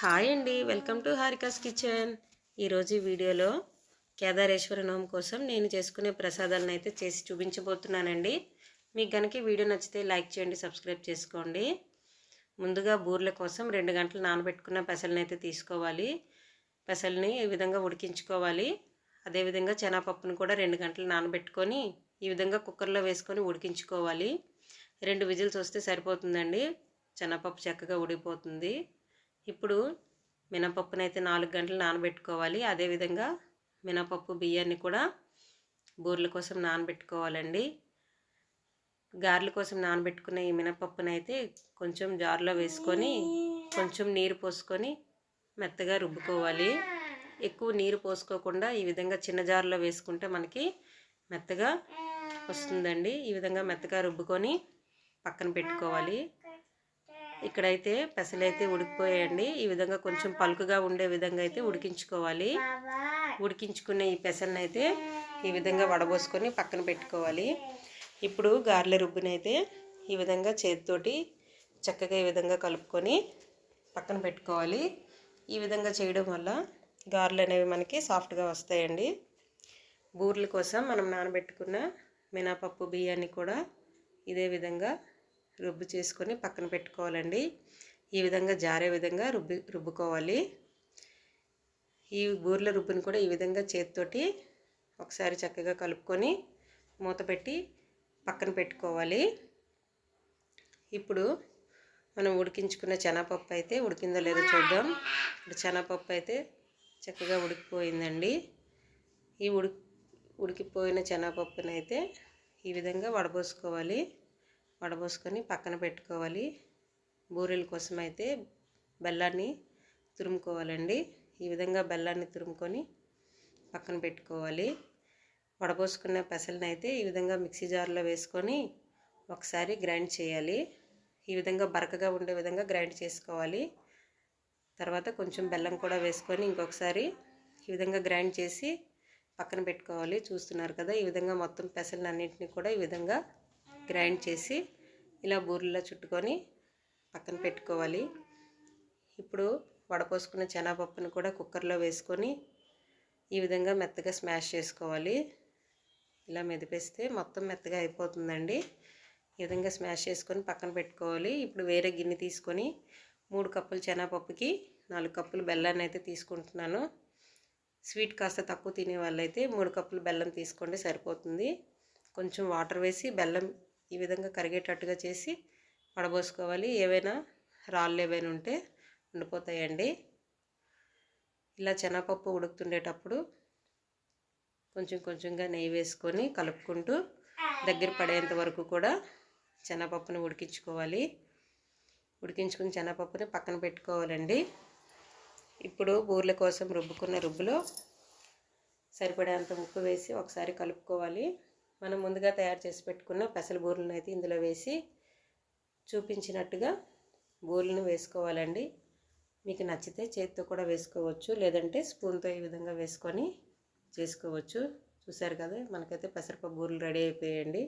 Hi అండి, welcome to Harika's kitchen. ఈరోజు ఈ వీడియోలో కేదారేశ్వర నోము కోసం నేను చేసుకునే ప్రసాదాలను అయితే చేసి చూపించబోతున్నానండి. మీకు కనుక వీడియో నచ్చితే లైక్ చేయండి, సబ్స్క్రైబ్ చేసుకోండి. ముందుగా బూరెల కోసం 2 గంటలు నానబెట్టుకున్న పెసలను అయితే తీసుకోవాలి. పెసల్ని ఈ విధంగా ఉడికించుకోవాలి. అదేవిధంగా శనగపప్పును కూడా 2 గంటలు నానబెట్టుకొని ఈ విధంగా కుక్కర్లో వేసుకొని ఉడికించుకోవాలి. 2 విజిల్స్ వస్తే సరిపోతుందండి. శనగపప్పు చక్కగా ఉడికిపోతుంది. ఇప్పుడు మినపప్పునైతే 4 గంటలు నానబెట్టుకోవాలి. అదేవిధంగా మినపప్పు బియ్యాన్ని కూడా బూరెల కోసం నానబెట్టుకోవాలండి. గారెల కోసం నానబెట్టుకున్న ఈ మినపప్పునైతే కొంచెం జార్లో వేసుకొని కొంచెం నీరు పోసుకొని మెత్తగా రుబ్బుకోవాలి. ఎక్కువ నీరు పోసుకోకుండా ఈ విధంగా చిన్న జార్లో వేసుకుంటే మనకి మెత్తగా వస్తుందండి. ఈ విధంగా మెత్తగా రుబ్బుకొని పక్కన పెట్టుకోవాలి. ఇక్కడైతే పెసలైతే ఉడికిపోయాయండి. ఈ విధంగా కొంచెం పలుకుగా ఉండే విధంగా అయితే ఉడికించుకోవాలి. ఉడికించుకున్న ఈ పెసలను అయితే ఈ విధంగా వడబోసుకొని పక్కన పెట్టుకోవాలి. ఇప్పుడు గారెల రుబ్బునైతే ఈ విధంగా చేతితోటి చక్కగా ఈ విధంగా కలుపుకొని పక్కన పెట్టుకోవాలి. ఈ విధంగా చేయడం వల్ల గారెలు అనేవి మనకి సాఫ్ట్గా వస్తాయండి. బూరెల కోసం మనం నానబెట్టుకున్న మినపప్పు బియ్యాన్ని కూడా ఇదే విధంగా రుబ్బు చేసుకొని పక్కన పెట్టుకోవాలండి. ఈ విధంగా జారే విధంగా రుబ్బుకోవాలి. ఈ బూరెల రుబ్బుని కూడా ఈ విధంగా చేతితోటి ఒకసారి చక్కగా కలుపుకొని మూత పెట్టి పక్కన పెట్టుకోవాలి. ఇప్పుడు మనం ఉడికించుకున్న శనగపప్పు అయితే ఉడికిందో లేదో చూద్దాం. ఇప్పుడు శనగపప్పు అయితే చక్కగా ఉడికిపోయిందండి. ఈ ఉడికిపోయిన శనగపప్పుని అయితే ఈ విధంగా వడబోసుకోవాలి. వడబోసుకొని పక్కన పెట్టుకోవాలి. బూరెల కోసం అయితే బెల్లాన్ని తురుముకోవాలండి. ఈ విధంగా బెల్లాన్ని తురుముకొని పక్కన పెట్టుకోవాలి. వడబోసుకున్న పెసలను అయితే ఈ విధంగా మిక్సీ జార్లో వేసుకొని ఒకసారి గ్రైండ్ చేయాలి. ఈ విధంగా బరకగా ఉండే విధంగా గ్రైండ్ చేసుకోవాలి. తర్వాత కొంచెం బెల్లం కూడా వేసుకొని ఇంకొకసారి ఈ విధంగా గ్రైండ్ చేసి పక్కన పెట్టుకోవాలి. చూస్తున్నారు కదా, ఈ విధంగా మొత్తం పెసలన్నింటినీ కూడా ఈ విధంగా గ్రైండ్ చేసి ఇలా బూరెలా చుట్టుకొని పక్కన పెట్టుకోవాలి. ఇప్పుడు వడపోసుకున్న శనగపప్పును కూడా కుక్కర్లో వేసుకొని ఈ విధంగా మెత్తగా స్మాష్ చేసుకోవాలి. ఇలా మెదిపేస్తే మొత్తం మెత్తగా అయిపోతుందండి. ఈ విధంగా స్మాష్ చేసుకొని పక్కన పెట్టుకోవాలి. ఇప్పుడు వేరే గిన్నె తీసుకొని 3 కప్పులు శనగపప్పుకి 4 కప్పులు బెల్లాన్ని అయితే తీసుకుంటున్నాను. స్వీట్ కాస్త తక్కువ తినే వాళ్ళైతే 3 కప్పులు బెల్లం తీసుకోండి, సరిపోతుంది. కొంచెం వాటర్ వేసి బెల్లం ఈ విధంగా కరిగేటట్టుగా చేసి వడబోసుకోవాలి. ఏవైనా రాళ్ళు ఏవైనా ఉంటే ఉండిపోతాయండి. ఇలా శనగపప్పు ఉడుకుతుండేటప్పుడు కొంచెం కొంచెంగా నెయ్యి వేసుకొని కలుపుకుంటూ దగ్గర పడేంత వరకు కూడా శనగపప్పుని ఉడికించుకోవాలి. ఉడికించుకుని శనగపప్పుని పక్కన పెట్టుకోవాలండి. ఇప్పుడు బూరెల కోసం రుబ్బుకున్న రుబ్బులో సరిపడేంత ఉప్పు వేసి ఒకసారి కలుపుకోవాలి. మనం ముందుగా తయారు చేసి పెట్టుకున్న పెసల బూరెలను అయితే ఇందులో వేసి చూపించినట్టుగా బూరెలను వేసుకోవాలండి. మీకు నచ్చితే చేతితో కూడా వేసుకోవచ్చు, లేదంటే స్పూన్తో ఈ విధంగా వేసుకొని చేసుకోవచ్చు. చూసారు కదా, మనకైతే పెసరపప్పు బూరెలు రెడీ అయిపోయాయండి.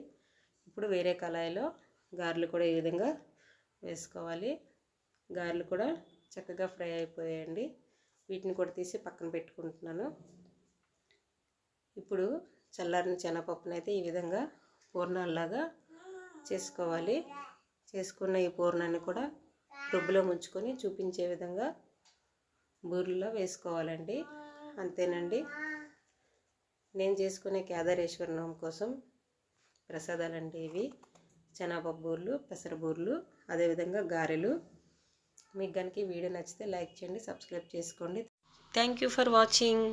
ఇప్పుడు వేరే కళాయిలో గారెలు కూడా ఈ విధంగా వేసుకోవాలి. గారెలు కూడా చక్కగా ఫ్రై అయిపోయాయండి. వీటిని కూడా తీసి పక్కన పెట్టుకుంటున్నాను. ఇప్పుడు చల్లారిన శనగపప్పునైతే ఈ విధంగా పూర్ణాల్లాగా చేసుకోవాలి. చేసుకున్న ఈ పూర్ణాన్ని కూడా రుబ్బులో ముంచుకొని చూపించే విధంగా బూరెల్లో వేసుకోవాలండి. అంతేనండి, నేను చేసుకునే కేదారేశ్వర నోము కోసం ప్రసాదాలండి ఇవి. శనగపప్పు బూరెలు, పెసర బూరెలు, అదేవిధంగా గారెలు. మీకు కనుక ఈ వీడియో నచ్చితే లైక్ చేయండి, సబ్స్క్రైబ్ చేసుకోండి. Thank you for watching.